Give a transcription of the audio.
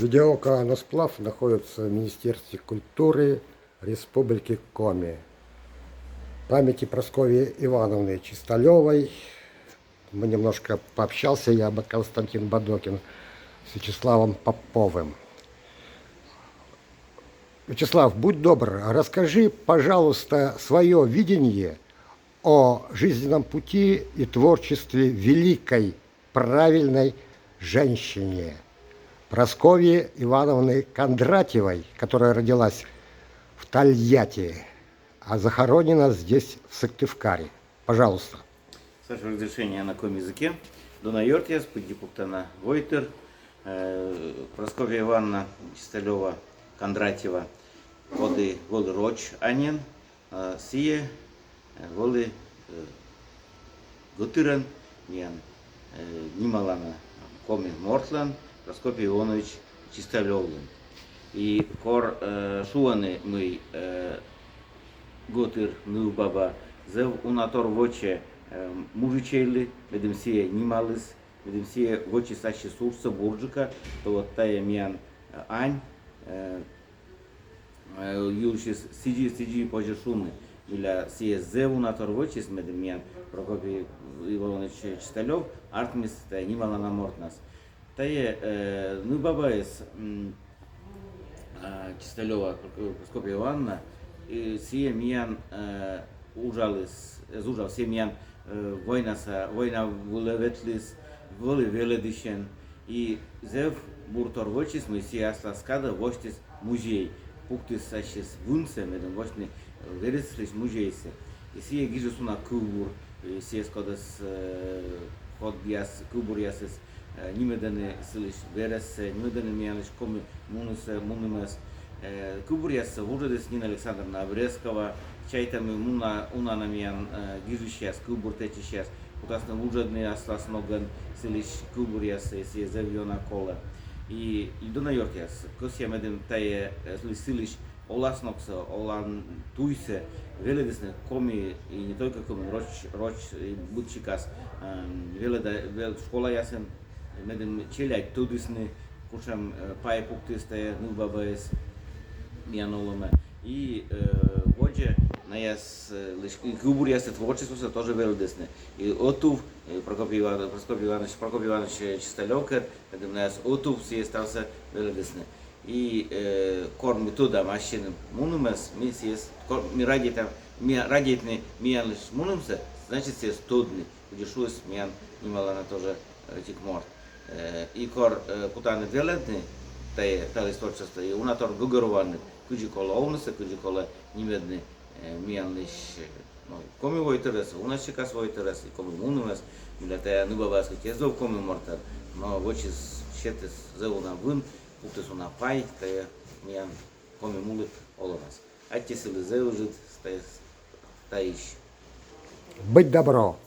Видеоконосплав находится в Министерстве культуры Республики Коми. Памяти Прасковьи Ивановны Чисталевой. Мы немножко пообщался, я Константин Бадокин, с Вячеславом Поповым. Вячеслав, будь добр, расскажи, пожалуйста, свое видение о жизненном пути и творчестве великой, правильной женщине Прасковьи Ивановны Кондратьевой, которая родилась в Тольятти, а захоронена здесь, в Сыктывкаре. Пожалуйста. С вашего разрешения на каком языке? Дунайортиас, Пудипуктана Войтер, Прасковья Ивановна Чисталева Кондратьева, воды Роч Анин, Сие, воды Гутырен, Нималана Коми Мортлан, Прокопий Иванович Чисталевлен. И кор шуаны мы Гутыр Нубаба, зев унатор воче мужичейли, медем сие Нималыс, медем сие воче сащи сурса бурджика, то вот тая миян ань, юлшис сиджи позже шумы, миля сие зев унатор воче с медем миян Прокопий Иванович Чисталев, артмис тая Нималана Мортнас. Тая Нубаба из Чисталева Прокопия Ивановна, сие миян ужалис, сие миян война вулеветлис, воли веледишен, и зев буртор вочис мы сие асласкада воштис музей, пуктис сащис вунце, медем вошни вереслис музейсе, и сие гижусуна кубур, сие скодас ход биас кубур ясис, nimedene silish veres, nimedene mianish komi munus Кубурьяс, вужедес Нина Александровна Обрезкова, чайтами уна намиян гижущас, кубуртечищас, утасны вужедный аслас ноган силиш кубурьяс, если завьона кола. И Дунайортиас, косия медем тае силиш оласнокса, олан туйсе, веледесны коми, и не только коми, роч будчикас, веледа школа ясен, медем челять тудисны, кушам пай пуктистая, нубабаес, Мианоломе. И вообще, на яс кубур яс творчество тоже велдесне. И отув Прокопий Иванович Чисталевкер, на яс отув все стался велдесне. И корм туда машины мунумес, ми сес, ми радитне мианлиш мунумсе, значит все студни, где шуес миан имала тоже тикморт. И кор кутаны велдесне, та исторчество, и унатор гугорванный. Куджи кола овнеса, куджи кола nimedne mianlish коми войтерес, унашика войтерес, и коми мунумес, мила тая нубаваска кезов коми мортар, но вочис щетес зеуна вын, путес уна пай, тая миан коми мулы олонас. Аттисили зеужит, таиш. Быть добро.